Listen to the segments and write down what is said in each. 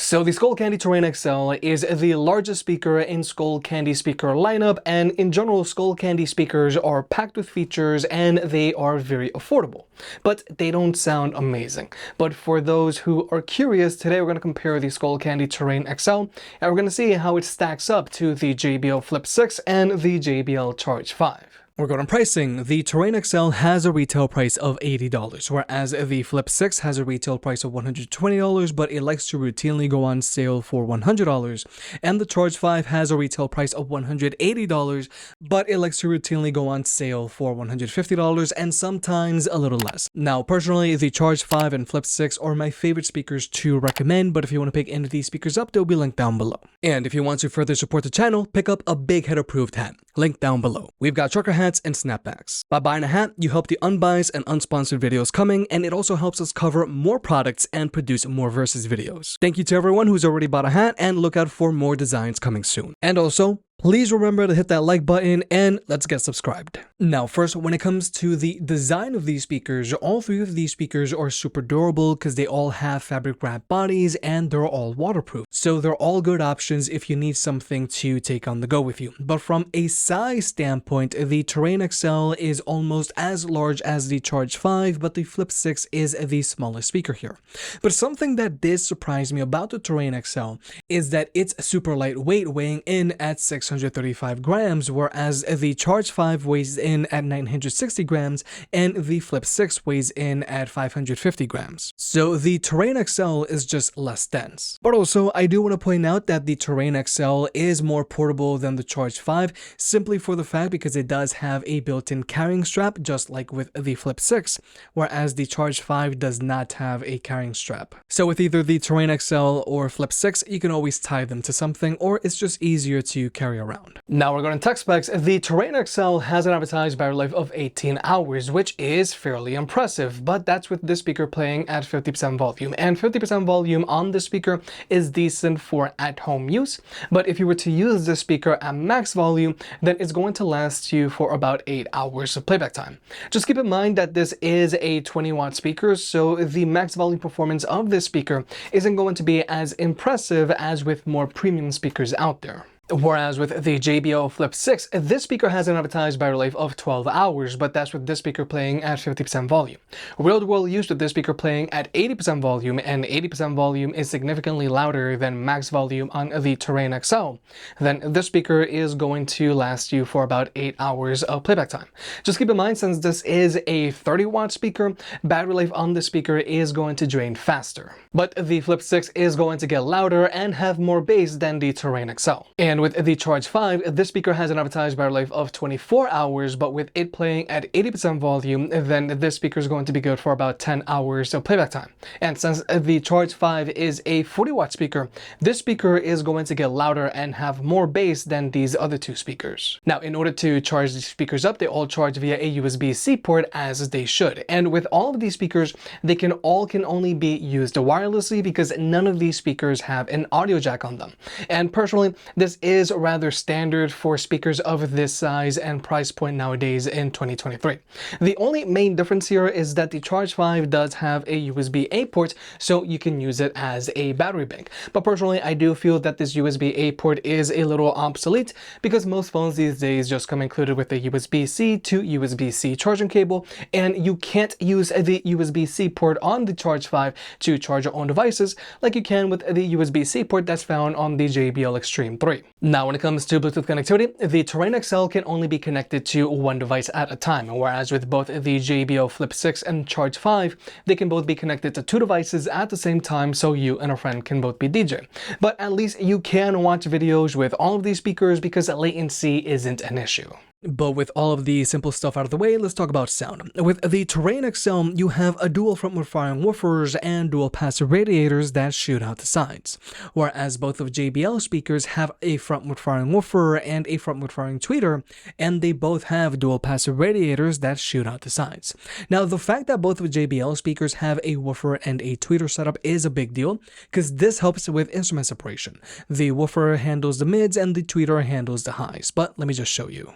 So the Skullcandy Terrain XL is the largest speaker in Skullcandy speaker lineup, and in general Skullcandy speakers are packed with features and they are very affordable, but they don't sound amazing. But for those who are curious, today we're going to compare the Skullcandy Terrain XL and we're going to see how it stacks up to the JBL Flip 6 and the JBL Charge 5. We're going on pricing. The Terrain XL has a retail price of $80, whereas the Flip 6 has a retail price of $120, but it likes to routinely go on sale for $100. And the Charge 5 has a retail price of $180, but it likes to routinely go on sale for $150 and sometimes a little less. Now, personally, the Charge 5 and Flip 6 are my favorite speakers to recommend, but if you want to pick any of these speakers up, they'll be linked down below. And if you want to further support the channel, pick up a big head approved hat, linked down below. We've got trucker hats and snapbacks. By buying a hat, you help the unbiased and unsponsored videos coming, and it also helps us cover more products and produce more versus videos. Thank you to everyone who's already bought a hat, and look out for more designs coming soon. And also, please remember to hit that like button and let's get subscribed. Now first, when it comes to the design of these speakers, all three of these speakers are super durable because they all have fabric wrap bodies and they're all waterproof. So they're all good options if you need something to take on the go with you. But from a size standpoint, the Terrain XL is almost as large as the Charge 5, but the Flip 6 is the smallest speaker here. But something that did surprise me about the Terrain XL is that it's super lightweight, weighing in at 635 grams, whereas the Charge 5 weighs in at 960 grams and the Flip 6 weighs in at 550 grams. So the Terrain XL is just less dense. But also, I do want to point out that the Terrain XL is more portable than the Charge 5, simply for the fact because it does have a built-in carrying strap, just like with the Flip 6, whereas the Charge 5 does not have a carrying strap. So with either the Terrain XL or Flip 6, you can always tie them to something, or it's just easier to carry around. Now we're going to tech specs. The Terrain XL has an advertised battery life of 18 hours, which is fairly impressive, but that's with this speaker playing at 50% volume, and 50% volume on this speaker is decent for at-home use. But if you were to use this speaker at max volume, then it's going to last you for about 8 hours of playback time. Just keep in mind that this is a 20-watt speaker, so the max volume performance of this speaker isn't going to be as impressive as with more premium speakers out there. Whereas with the JBL Flip 6, this speaker has an advertised battery life of 12 hours, but that's with this speaker playing at 50% volume. Real-world use with this speaker playing at 80% volume, and 80% volume is significantly louder than max volume on the Terrain XL, then this speaker is going to last you for about 8 hours of playback time. Just keep in mind, since this is a 30-watt speaker, battery life on this speaker is going to drain faster. But the Flip 6 is going to get louder and have more bass than the Terrain XL. And with the Charge 5, this speaker has an advertised battery life of 24 hours, but with it playing at 80% volume, then this speaker is going to be good for about 10 hours of playback time. And since the Charge 5 is a 40-watt speaker, this speaker is going to get louder and have more bass than these other two speakers. Now, in order to charge these speakers up, they all charge via a USB-C port, as they should. And with all of these speakers, they can only be used wirelessly because none of these speakers have an audio jack on them. And personally, this is rather standard for speakers of this size and price point nowadays in 2023. The only main difference here is that the Charge 5 does have a USB-A port, so you can use it as a battery bank. But personally, I do feel that this USB-A port is a little obsolete because most phones these days just come included with a USB-C to USB-C charging cable, and you can't use the USB-C port on the Charge 5 to charge your own devices like you can with the USB-C port that's found on the JBL Extreme 3. Now, when it comes to Bluetooth connectivity, the Terrain XL can only be connected to one device at a time, whereas with both the JBL Flip 6 and Charge 5, they can both be connected to two devices at the same time, so you and a friend can both be DJ. But at least you can watch videos with all of these speakers because latency isn't an issue. But with all of the simple stuff out of the way, let's talk about sound. With the Terrain XL, you have a dual front-ward firing woofers and dual passive radiators that shoot out the sides, whereas both of JBL speakers have a front-ward firing woofer and a front-ward firing tweeter, and they both have dual passive radiators that shoot out the sides. Now, the fact that both of JBL speakers have a woofer and a tweeter setup is a big deal, because this helps with instrument separation. The woofer handles the mids and the tweeter handles the highs, but let me just show you.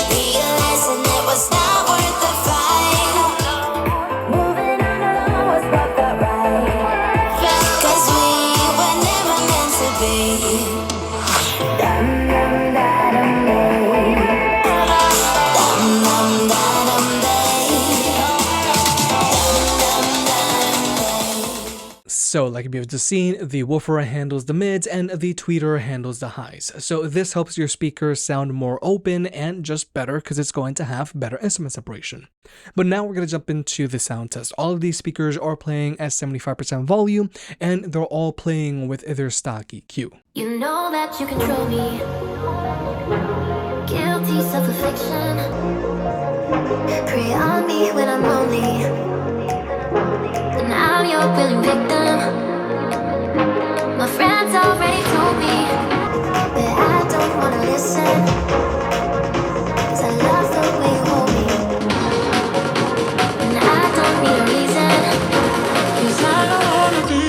Realizing it was not worth the fight. So like you've just seen, the woofer handles the mids and the tweeter handles the highs. So this helps your speakers sound more open and just better because it's going to have better instrument separation. But now we're going to jump into the sound test. All of these speakers are playing at 75% volume and they're all playing with their stock EQ. You know that you control me. Guilty self-affliction. Prey on me when I'm lonely. And I'm your willing victim. My friends already told me that I don't wanna listen. 'Cause I love the way you hold me. And I don't need a reason. 'Cause I don't wanna be.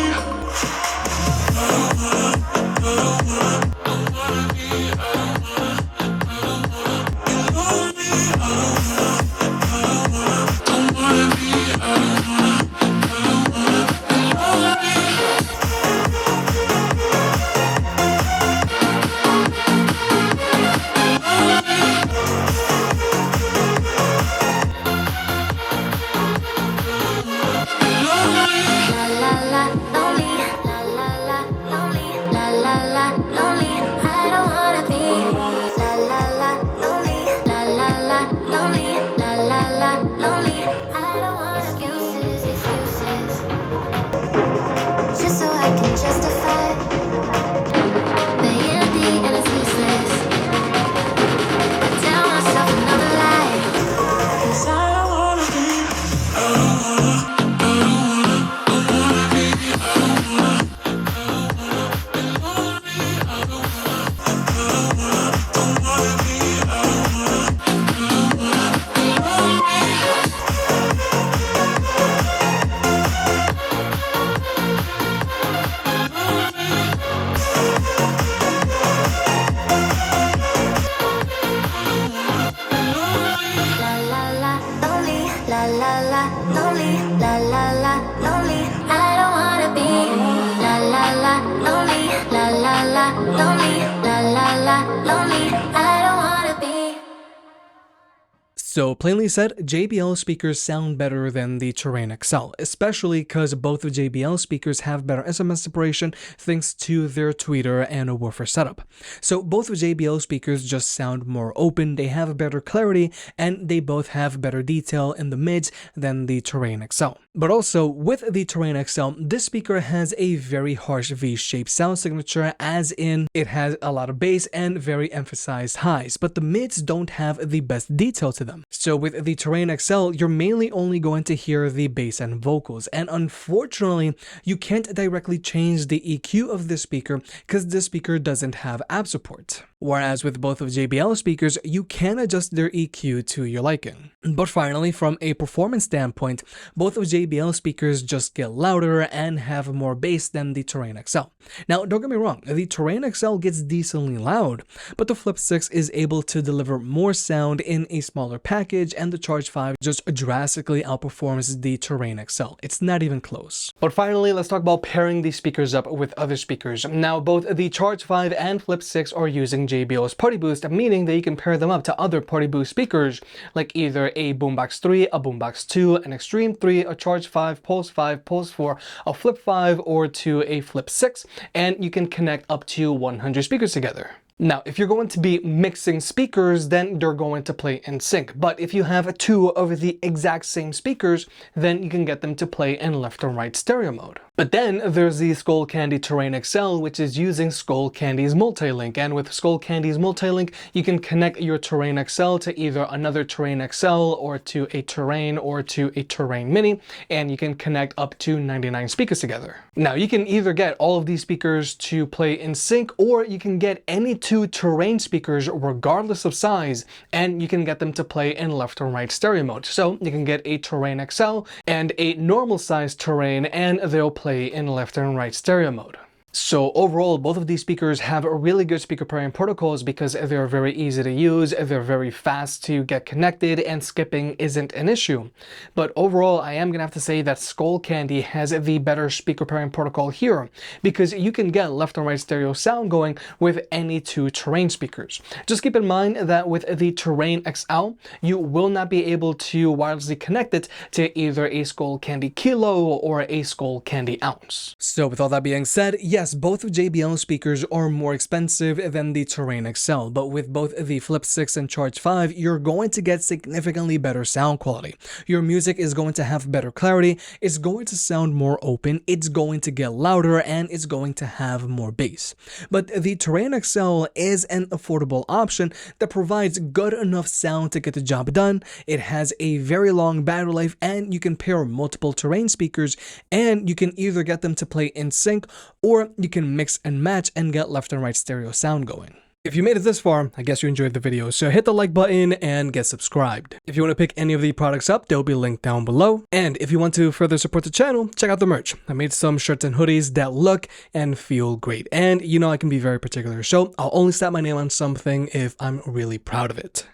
So plainly said, JBL speakers sound better than the Terrain XL, especially because both of JBL speakers have better instrument separation thanks to their tweeter and a woofer setup. So both of JBL speakers just sound more open, they have better clarity, and they both have better detail in the mids than the Terrain XL. But also, with the Terrain XL, this speaker has a very harsh V-shaped sound signature, as in it has a lot of bass and very emphasized highs, but the mids don't have the best detail to them. So with the Terrain XL, you're mainly only going to hear the bass and vocals, and unfortunately, you can't directly change the EQ of this speaker because this speaker doesn't have app support. Whereas with both of JBL speakers, you can adjust their EQ to your liking. But finally, from a performance standpoint, both of JBL speakers just get louder and have more bass than the Terrain XL. Now, don't get me wrong, the Terrain XL gets decently loud, but the Flip 6 is able to deliver more sound in a smaller package, and the Charge 5 just drastically outperforms the Terrain XL. It's not even close. But finally, let's talk about pairing these speakers up with other speakers. Now, both the Charge 5 and Flip 6 are using JBL's Party Boost, meaning that you can pair them up to other Party Boost speakers, like either a Boombox 3, a Boombox 2, an Extreme 3, a Charge 5, Pulse 5, Pulse 4, a Flip 5, or to a Flip 6, and you can connect up to 100 speakers together. Now, if you're going to be mixing speakers, then they're going to play in sync. But if you have two of the exact same speakers, then you can get them to play in left and right stereo mode. But then there's the Skullcandy Terrain XL, which is using Skullcandy's multi-link. And with Skullcandy's multi-link, you can connect your Terrain XL to either another Terrain XL or to a Terrain or to a Terrain Mini, and you can connect up to 99 speakers together. Now, you can either get all of these speakers to play in sync, or you can get any two Terrain speakers regardless of size, and you can get them to play in left and right stereo mode. So you can get a Terrain XL and a normal size Terrain, and they'll play in left and right stereo mode. So overall, both of these speakers have really good speaker pairing protocols because they're very easy to use, they're very fast to get connected, and skipping isn't an issue. But overall, I am gonna have to say that Skullcandy has the better speaker pairing protocol here because you can get left and right stereo sound going with any two Terrain speakers. Just keep in mind that with the Terrain XL, you will not be able to wirelessly connect it to either a Skullcandy Kilo or a Skullcandy Ounce. So with all that being said, yes, both of JBL speakers are more expensive than the Terrain XL, but with both the Flip 6 and Charge 5, you're going to get significantly better sound quality. Your music is going to have better clarity, it's going to sound more open, it's going to get louder, and it's going to have more bass. But the Terrain XL is an affordable option that provides good enough sound to get the job done. It has a very long battery life, and you can pair multiple Terrain speakers, and you can either get them to play in sync, or you can mix and match and get left and right stereo sound going. If you made it this far, I guess you enjoyed the video, so hit the like button and get subscribed. If you want to pick any of the products up, they'll be linked down below. And if you want to further support the channel, check out the merch. I made some shirts and hoodies that look and feel great. And you know I can be very particular, so I'll only slap my name on something if I'm really proud of it.